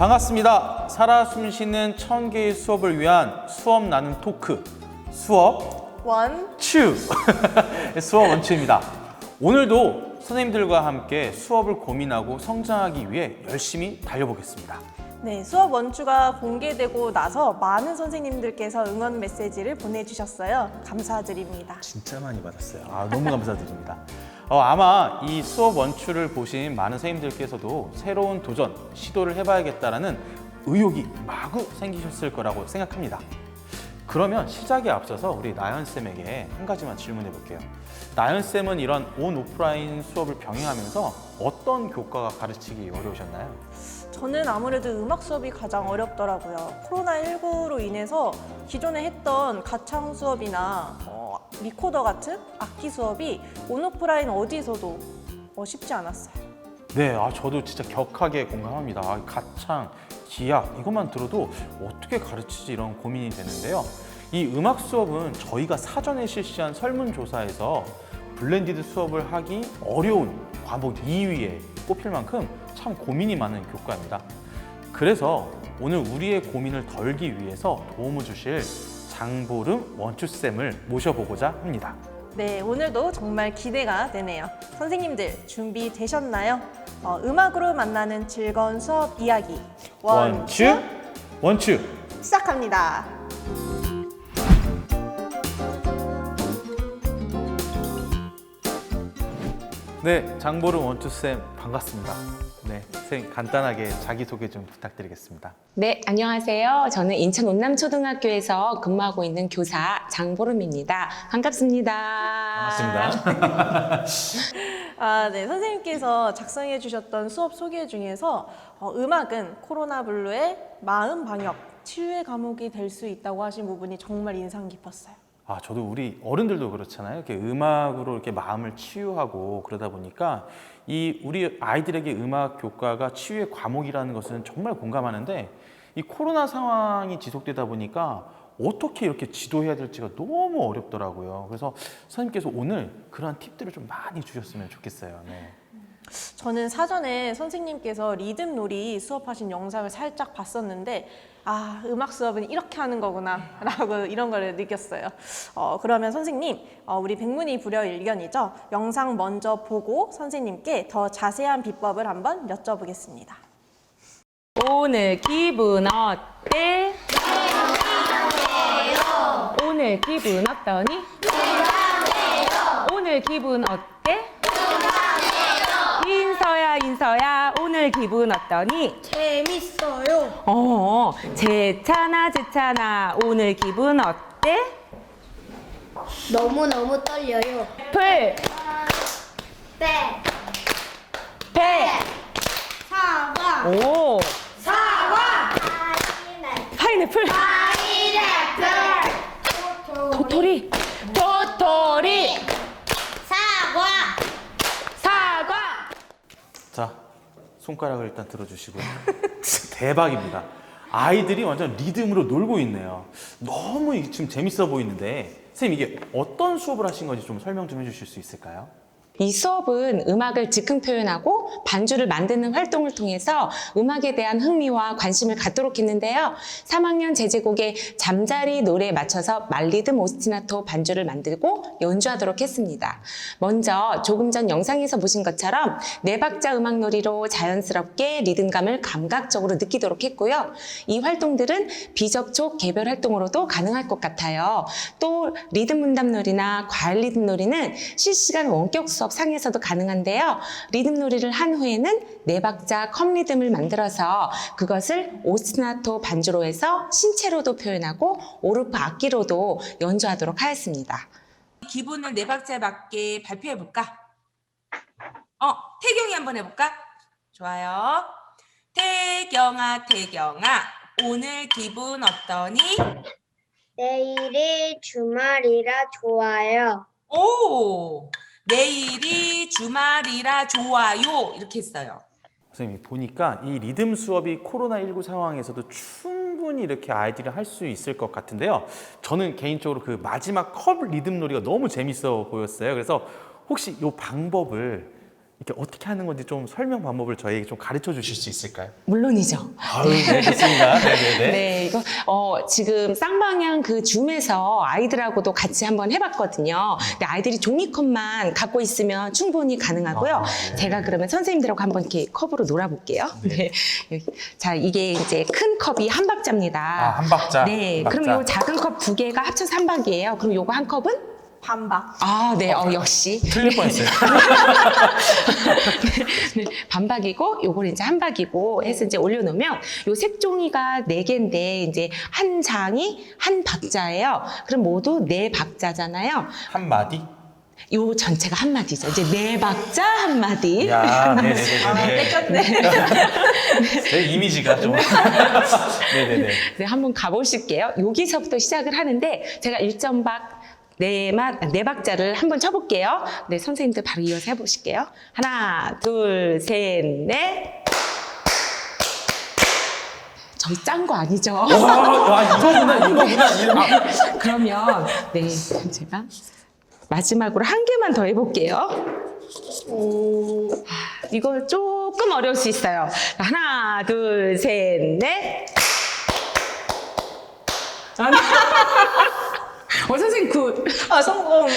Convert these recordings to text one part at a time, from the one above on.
반갑습니다. 살아 숨쉬는 1000개의 수업을 위한 수업 나눔 토크 수업 원추 수업 원추입니다. 오늘도 선생님들과 함께 수업을 고민하고 성장하기 위해 열심히 달려보겠습니다. 네, 수업 원추가 공개되고 나서 많은 선생님들께서 응원 메시지를 보내주셨어요. 감사드립니다. 진짜 많이 받았어요. 너무 감사드립니다. 아마 이 수업 원추를 보신 많은 선생님들께서도 새로운 도전, 시도를 해봐야겠다라는 의욕이 마구 생기셨을 거라고 생각합니다. 그러면 시작에 앞서서 우리 나연쌤에게 한 가지만 질문해 볼게요. 나연쌤은 이런 온 오프라인 수업을 병행하면서 어떤 교과가 가르치기 어려우셨나요? 저는 아무래도 음악 수업이 가장 어렵더라고요. 코로나19로 인해서 기존에 했던 가창 수업이나 리코더 같은 악기 수업이 온 오프라인 어디서도 쉽지 않았어요. 네, 저도 진짜 격하게 공감합니다. 가창, 기악 이것만 들어도 어떻게 가르치지 이런 고민이 되는데요. 이 음악 수업은 저희가 사전에 실시한 설문조사에서 블렌디드 수업을 하기 어려운 과목 2위에 꼽힐 만큼 참 고민이 많은 교과입니다. 그래서 오늘 우리의 고민을 덜기 위해서 도움을 주실 장보름 원추쌤을 모셔보고자 합니다. 네, 오늘도 정말 기대가 되네요. 선생님들 준비되셨나요? 음악으로 만나는 즐거운 수업 이야기 원추 시작합니다. 네, 장보름 원추쌤 반갑습니다. 네, 선생님 간단하게 자기소개 좀 부탁드리겠습니다. 네, 안녕하세요. 저는 인천 온남초등학교에서 근무하고 있는 교사 장보름입니다. 반갑습니다. 반갑습니다. 네, 선생님께서 작성해 주셨던 수업 소개 중에서 음악은 코로나 블루의 마음 방역, 치유의 과목이 될 수 있다고 하신 부분이 정말 인상 깊었어요. 저도 우리 어른들도 그렇잖아요. 이렇게 음악으로 이렇게 마음을 치유하고 그러다 보니까 이 우리 아이들에게 음악 교과가 치유의 과목이라는 것은 정말 공감하는데 이 코로나 상황이 지속되다 보니까 어떻게 이렇게 지도해야 될지가 너무 어렵더라고요. 그래서 선생님께서 오늘 그러한 팁들을 좀 많이 주셨으면 좋겠어요. 네. 저는 사전에 선생님께서 리듬놀이 수업하신 영상을 살짝 봤었는데 음악 수업은 이렇게 하는 거구나 라고 이런 걸 느꼈어요. 그러면 선생님, 우리 백문이 불여일견이죠. 영상 먼저 보고 선생님께 더 자세한 비법을 한번 여쭤보겠습니다. 오늘 기분 어때? 오늘 기분 어떠니? 오늘 기분 어때? 인서야, 오늘 기분 어떠니? 재밌어요. 제찬아, 오늘 기분 어때? 너무너무 떨려요. 풀, 배, 배, 사과, 오, 사과, 파인애플, 파인애플, 도토리, 사과. 사과. 자, 손가락을 일단 들어주시고요. 진짜 대박입니다. 아이들이 완전 리듬으로 놀고 있네요. 너무 지금 재밌어 보이는데 선생님 이게 어떤 수업을 하신 건지 좀 설명 좀 해주실 수 있을까요? 이 수업은 음악을 즉흥 표현하고 반주를 만드는 활동을 통해서 음악에 대한 흥미와 관심을 갖도록 했는데요. 3학년 제제곡의 잠자리 노래에 맞춰서 말리듬 오스티나토 반주를 만들고 연주하도록 했습니다. 먼저 조금 전 영상에서 보신 것처럼 네 박자 음악놀이로 자연스럽게 리듬감을 감각적으로 느끼도록 했고요. 이 활동들은 비접촉 개별 활동으로도 가능할 것 같아요. 또 리듬 문답놀이나 과일 리듬놀이는 실시간 원격 수업 상에서도 가능한데요. 리듬놀이를 한 후에는 네 박자 컵 리듬을 만들어서 그것을 오스티나토 반주로 해서 신체로도 표현하고 오르프 악기로도 연주하도록 하였습니다. 기분을 네 박자에 맞게 발표해 볼까? 태경이 한번 해볼까? 좋아요. 태경아, 오늘 기분 어떠니? 내일이 주말이라 좋아요. 오! 내일이 주말이라 좋아요. 이렇게 했어요. 선생님 보니까 이 리듬 수업이 코로나19 상황에서도 충분히 이렇게 아이들이 할 수 있을 것 같은데요. 저는 개인적으로 그 마지막 컵 리듬 놀이가 너무 재밌어 보였어요. 그래서 혹시 이 방법을 이렇게 어떻게 하는 건지 좀 설명 방법을 저희에게 좀 가르쳐 주실 수 있을까요? 물론이죠. 아유, 네, 좋습니다. 네네네. 네, 이거 지금 쌍방향 그 줌에서 아이들하고도 같이 한번 해봤거든요. 근데 아이들이 종이컵만 갖고 있으면 충분히 가능하고요. 아, 네. 제가 그러면 선생님들하고 한번 이렇게 컵으로 놀아볼게요. 네. 자, 이게 이제 큰 컵이 한 박자입니다. 아, 한 박자. 네, 한 박자. 그럼 요 작은 컵 두 개가 합쳐서 한 박이에요. 그럼 요거 한 컵은? 반박. 아, 네, 역시. 틀릴 뻔했어요. 네, 반박이고 요걸 이제 한 박이고 해서 이제 올려놓으면 요 색종이가 4개인데 이제 한 장이 한 박자예요. 그럼 모두 4박자잖아요. 한 마디? 요 전체가 한 마디죠. 이제 4박자 한 마디. 야, 네네네. 뺏겼네. 제 이미지가 좀. 네네네. 네, 한번 가보실게요. 여기서부터 시작을 하는데 제가 1점박 네 박자를 한번 쳐볼게요. 네, 선생님들 바로 이어서 해보실게요. 하나, 둘, 셋, 넷. 저희 짠 거 아니죠? 와, 이거구나. 그러면 네, 그럼 제가 마지막으로 한 개만 더 해볼게요. 이거 조금 어려울 수 있어요. 하나, 둘, 셋, 넷. 선생님 굿. 아, 성공.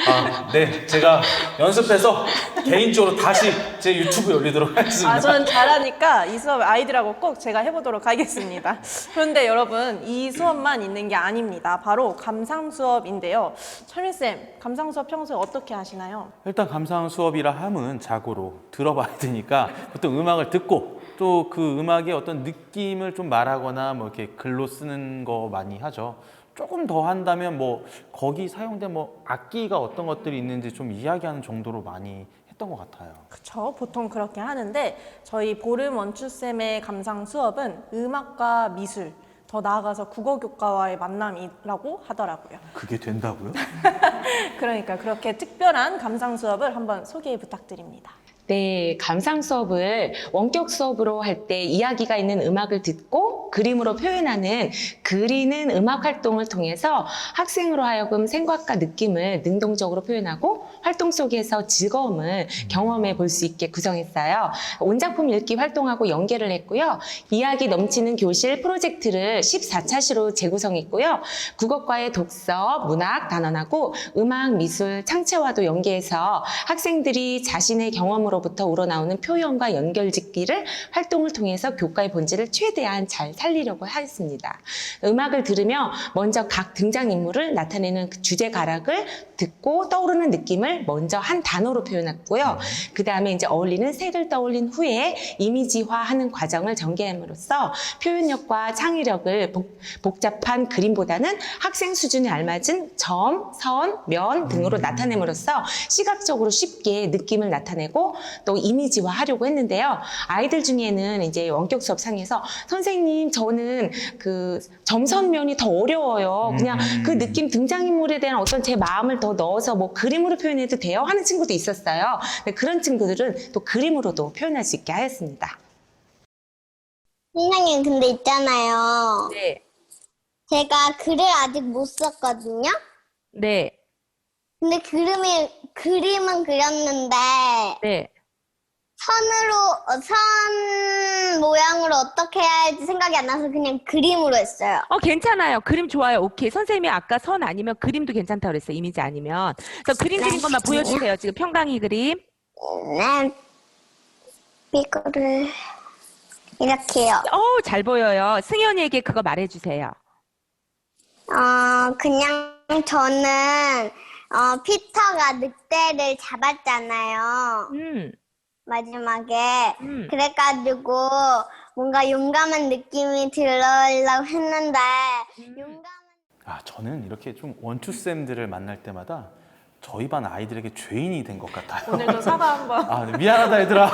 아, 네. 제가 연습해서 개인적으로 다시 제 유튜브에 올리도록 하겠습니다. 아, 저는 잘하니까 이 수업 아이들하고 꼭 제가 해보도록 하겠습니다. 그런데 여러분, 이 수업만 있는 게 아닙니다. 바로 감상 수업인데요. 철민쌤, 감상 수업 평소에 어떻게 하시나요? 일단 감상 수업이라 함은 자고로 들어봐야 되니까 보통 음악을 듣고 또 그 음악의 어떤 느낌을 좀 말하거나 뭐 이렇게 글로 쓰는 거 많이 하죠. 조금 더 한다면 뭐 거기 사용된 뭐 악기가 어떤 것들이 있는지 좀 이야기하는 정도로 많이 했던 것 같아요. 그쵸, 보통 그렇게 하는데 저희 보름 원추쌤의 감상 수업은 음악과 미술, 더 나아가서 국어교과와의 만남이라고 하더라고요. 그게 된다고요? 그러니까 그렇게 특별한 감상 수업을 한번 소개 부탁드립니다. 네, 감상 수업을 원격 수업으로 할 때 이야기가 있는 음악을 듣고 그림으로 표현하는 그리는 음악 활동을 통해서 학생으로 하여금 생각과 느낌을 능동적으로 표현하고 활동 속에서 즐거움을 경험해 볼 수 있게 구성했어요. 온작품 읽기 활동하고 연계를 했고요. 이야기 넘치는 교실 프로젝트를 14차시로 재구성했고요. 국어과의 독서, 문학, 단원하고 음악, 미술, 창체와도 연계해서 학생들이 자신의 경험으로부터 우러나오는 표현과 연결짓기를 활동을 통해서 교과의 본질을 최대한 잘 살리려고 했습니다. 음악을 들으며 먼저 각 등장인물을 나타내는 그 주제 가락을 듣고 떠오르는 느낌을 먼저 한 단어로 표현했고요. 그 다음에 이제 어울리는 색을 떠올린 후에 이미지화하는 과정을 전개함으로써 표현력과 창의력을 복잡한 그림보다는 학생 수준에 알맞은 점, 선, 면 등으로 나타냄으로써 시각적으로 쉽게 느낌을 나타내고 또 이미지화하려고 했는데요. 아이들 중에는 이제 원격 수업 상에서 선생님 저는 그 점선면이 더 어려워요. 그냥 그 느낌 등장인물에 대한 어떤 제 마음을 더 넣어서 뭐 그림으로 표현해도 돼요 하는 친구도 있었어요. 근데 그런 친구들은 또 그림으로도 표현할 수 있게 하였습니다. 선생님, 근데 있잖아요. 네. 제가 글을 아직 못 썼거든요. 네. 근데 그림은 그렸는데, 네. 선 모양으로 어떻게 해야 할지 생각이 안 나서 그냥 그림으로 했어요. 괜찮아요. 그림 좋아요. 오케이. 선생님이 아까 선 아니면 그림도 괜찮다고 그랬어요. 이미지 아니면. 그래서 그림 그린 것만 보여주세요. 지금 평강이 그림. 네. 이거를 이렇게요. 잘 보여요. 승현이에게 그거 말해주세요. 그냥 저는 피터가 늑대를 잡았잖아요. 마지막에. 그래가지고 뭔가 용감한 느낌이 들으려고 했는데 저는 이렇게 좀 원투쌤들을 만날 때마다 저희 반 아이들에게 죄인이 된 것 같아요. 오늘도 사과 한번. 네, 미안하다 얘들아.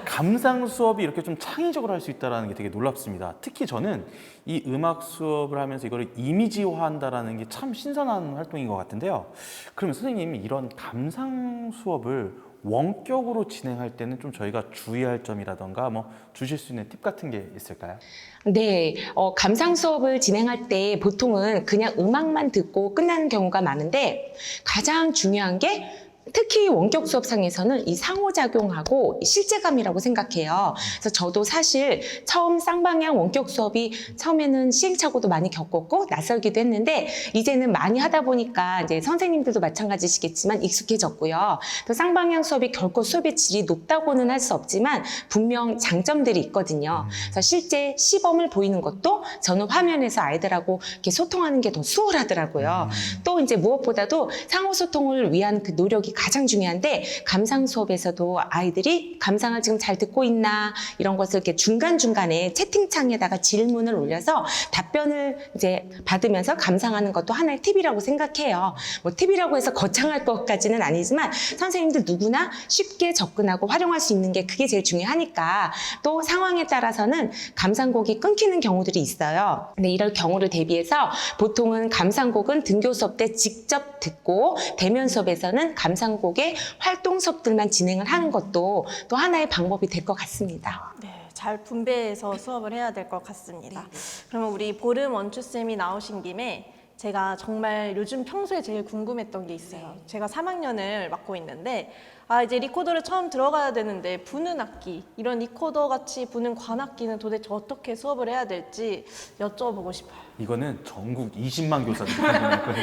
감상 수업이 이렇게 좀 창의적으로 할 수 있다는 게 되게 놀랍습니다. 특히 저는 이 음악 수업을 하면서 이거를 이미지화한다는 게 참 신선한 활동인 것 같은데요. 그러면 선생님이 이런 감상 수업을 원격으로 진행할 때는 좀 저희가 주의할 점이라던가 뭐 주실 수 있는 팁 같은 게 있을까요? 네, 감상 수업을 진행할 때 보통은 그냥 음악만 듣고 끝나는 경우가 많은데 가장 중요한 게 특히 원격 수업상에서는 이 상호작용하고 실제감이라고 생각해요. 그래서 저도 사실 처음 쌍방향 원격 수업이 처음에는 시행착오도 많이 겪었고 낯설기도 했는데 이제는 많이 하다 보니까 이제 선생님들도 마찬가지시겠지만 익숙해졌고요. 또 쌍방향 수업이 결코 수업의 질이 높다고는 할 수 없지만 분명 장점들이 있거든요. 그래서 실제 시범을 보이는 것도 저는 화면에서 아이들하고 이렇게 소통하는 게 더 수월하더라고요. 또 이제 무엇보다도 상호 소통을 위한 그 노력이 가장 중요한데 감상 수업에서도 아이들이 감상을 지금 잘 듣고 있나 이런 것을 이렇게 중간중간에 채팅창에다가 질문을 올려서 답변을 이제 받으면서 감상하는 것도 하나의 팁이라고 생각해요. 뭐 팁이라고 해서 거창할 것까지는 아니지만 선생님들 누구나 쉽게 접근하고 활용할 수 있는 게 그게 제일 중요하니까 또 상황에 따라서는 감상곡이 끊기는 경우들이 있어요. 근데 이럴 경우를 대비해서 보통은 감상곡은 등교 수업 때 직접 듣고 대면 수업에서는 감상곡의 활동 수업들만 진행을 하는 것도 또 하나의 방법이 될 것 같습니다. 네, 잘 분배해서 수업을 해야 될 것 같습니다. 그러면 우리 보름 원추쌤이 나오신 김에 제가 정말 요즘 평소에 제일 궁금했던 게 있어요. 제가 3학년을 맡고 있는데 이제 리코더를 처음 들어가야 되는데 부는 악기, 이런 리코더 같이 부는 관악기는 도대체 어떻게 수업을 해야 될지 여쭤보고 싶어요. 이거는 전국 20만 교사들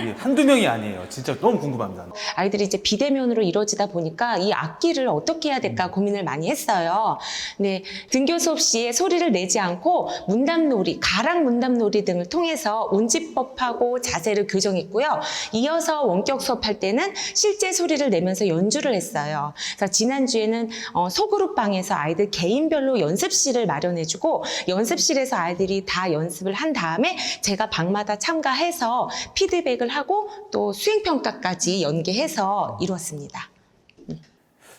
이게 한두 명이 아니에요. 진짜 너무 궁금합니다. 아이들이 이제 비대면으로 이루어지다 보니까 이 악기를 어떻게 해야 될까 고민을 많이 했어요. 네, 등교 수업 시에 소리를 내지 않고 문담놀이, 가락 문담놀이 등을 통해서 운지법하고 자세를 교정했고요. 이어서 원격 수업할 때는 실제 소리를 내면서 연주를 했어요. 그래서 지난주에는 소그룹방에서 아이들 개인별로 연습실을 마련해주고 연습실에서 아이들이 다 연습을 한 다음에 제가 방마다 참가해서 피드백을 하고 또 수행평가까지 연계해서 이루었습니다.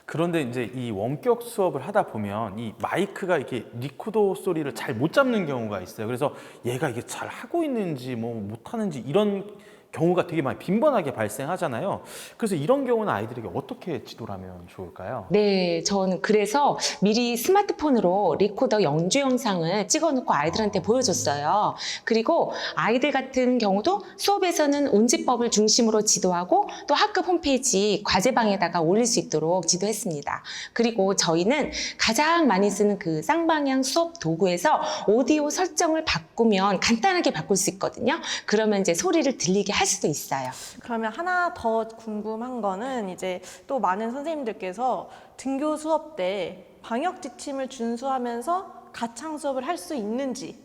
그런데 이제 이 원격 수업을 하다 보면 이 마이크가 이렇게 리코더 소리를 잘 못 잡는 경우가 있어요. 그래서 얘가 이게 잘 하고 있는지 뭐 못하는지 이런 경우가 되게 많이 빈번하게 발생하잖아요. 그래서 이런 경우는 아이들에게 어떻게 지도를 하면 좋을까요? 네, 저는 그래서 미리 스마트폰으로 리코더 연주 영상을 찍어놓고 아이들한테 보여줬어요. 그리고 아이들 같은 경우도 수업에서는 운지법을 중심으로 지도하고 또 학급 홈페이지 과제방에다가 올릴 수 있도록 지도했습니다. 그리고 저희는 가장 많이 쓰는 그 쌍방향 수업 도구에서 오디오 설정을 바꾸면 간단하게 바꿀 수 있거든요. 그러면 이제 소리를 들리게 할 수도 있어요. 그러면 하나 더 궁금한 거는 이제 또 많은 선생님들께서 등교 수업 때 방역 지침을 준수하면서 가창 수업을 할 수 있는지,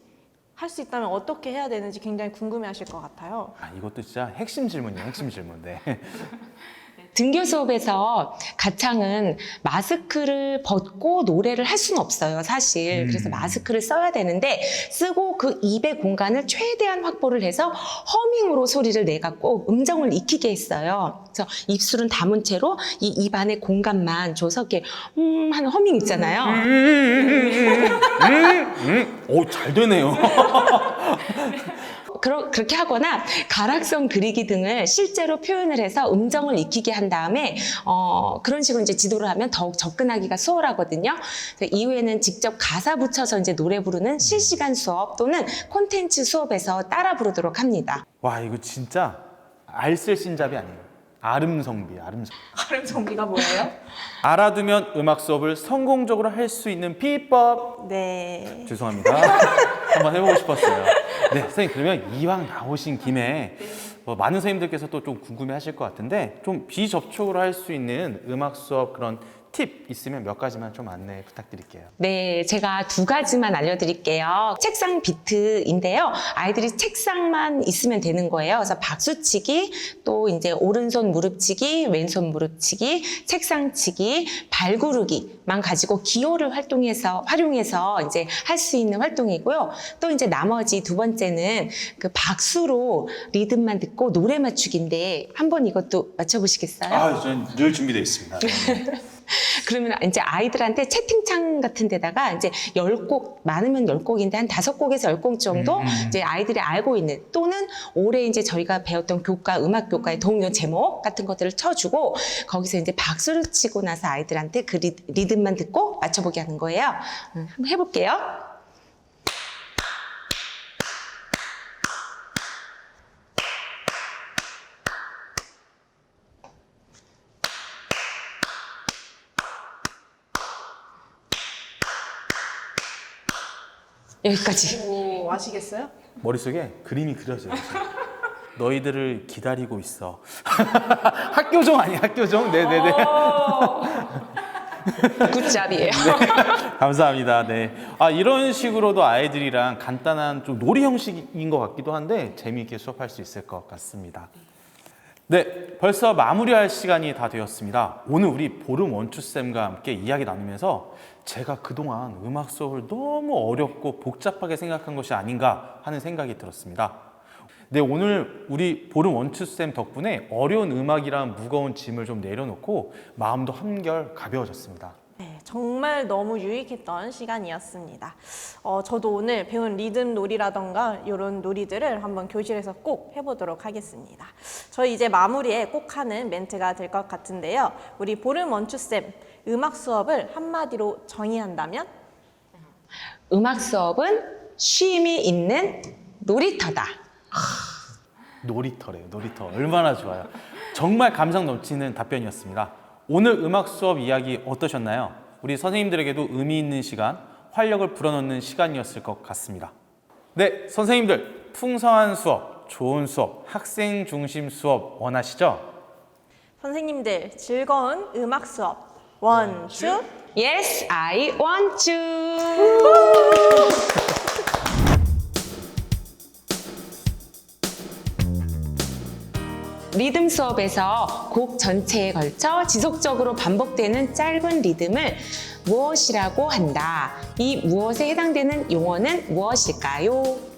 할 수 있다면 어떻게 해야 되는지 굉장히 궁금해하실 것 같아요. 이것도 진짜 핵심 질문이에요. 핵심 질문. 네. 등교 수업에서 가창은 마스크를 벗고 노래를 할 수는 없어요, 사실. 그래서 마스크를 써야 되는데 쓰고 그 입의 공간을 최대한 확보를 해서 허밍으로 소리를 내갖고 음정을 익히게 했어요. 그래서 입술은 담은 채로 이 입 안의 공간만 줘서 이렇게 하는 허밍 있잖아요. 오, 잘 되네요. 그렇게 하거나 가락성 그리기 등을 실제로 표현을 해서 음정을 익히게 한 다음에 그런 식으로 이제 지도를 하면 더욱 접근하기가 수월하거든요. 이후에는 직접 가사 붙여서 이제 노래 부르는 실시간 수업 또는 콘텐츠 수업에서 따라 부르도록 합니다. 와, 이거 진짜 알쓸신잡이 아니에요. 아름성비, 아름성비. 발음 정비가 뭐예요? 알아두면 음악 수업을 성공적으로 할 수 있는 비법. 네. 죄송합니다. 한번 해보고 싶었어요. 네, 선생님, 그러면 이왕 나오신 김에 많은 선생님들께서 또 좀 궁금해하실 것 같은데 좀 비접촉으로 할 수 있는 음악 수업 그런 팁 있으면 몇 가지만 좀 안내 부탁드릴게요. 네, 제가 2가지만 알려드릴게요. 책상 비트인데요. 아이들이 책상만 있으면 되는 거예요. 그래서 박수치기, 또 이제 오른손 무릎치기, 왼손 무릎치기, 책상치기, 발구르기만 가지고 기호를 활용해서 이제 할 수 있는 활동이고요. 또 이제 나머지 2번째는 그 박수로 리듬만 듣고 노래 맞추기인데 한번 이것도 맞춰보시겠어요? 저는 늘 준비되어 있습니다. 그러면 이제 아이들한테 채팅창 같은 데다가 이제 10곡, 많으면 10곡인데 한 5곡에서 10곡 정도 이제 아이들이 알고 있는 또는 올해 이제 저희가 배웠던 교과, 음악 교과의 동요 제목 같은 것들을 쳐주고 거기서 이제 박수를 치고 나서 아이들한테 그 리듬만 듣고 맞춰보게 하는 거예요. 한번 해볼게요. 여기까지. 오, 아시겠어요? 머릿속에 그림이 그려져요. 지금. 너희들을 기다리고 있어. 학교종 아니야, 학교종? 네네네. 굿잡이에요. 감사합니다. 네. 이런 식으로도 아이들이랑 간단한 좀 놀이 형식인 것 같기도 한데 재미있게 수업할 수 있을 것 같습니다. 네, 벌써 마무리할 시간이 다 되었습니다. 오늘 우리 보름 원추쌤과 함께 이야기 나누면서 제가 그동안 음악 수업을 너무 어렵고 복잡하게 생각한 것이 아닌가 하는 생각이 들었습니다. 네, 오늘 우리 보름 원추쌤 덕분에 어려운 음악이란 무거운 짐을 좀 내려놓고 마음도 한결 가벼워졌습니다. 네, 정말 너무 유익했던 시간이었습니다. 저도 오늘 배운 리듬 놀이라던가 이런 놀이들을 한번 교실에서 꼭 해보도록 하겠습니다. 저희 이제 마무리에 꼭 하는 멘트가 될 것 같은데요. 우리 보름 원추쌤, 음악 수업을 한마디로 정의한다면? 음악 수업은 쉼이 있는 놀이터다. 놀이터래요, 놀이터. 얼마나 좋아요. 정말 감성 넘치는 답변이었습니다. 오늘 음악 수업 이야기 어떠셨나요? 우리 선생님들에게도 의미 있는 시간, 활력을 불어넣는 시간이었을 것 같습니다. 네, 선생님들, 풍성한 수업, 좋은 수업, 학생 중심 수업 원하시죠? 선생님들, 즐거운 음악 수업, 원추! Yes, I want to. 리듬 수업에서 곡 전체에 걸쳐 지속적으로 반복되는 짧은 리듬을 무엇이라고 한다. 이 무엇에 해당되는 용어는 무엇일까요?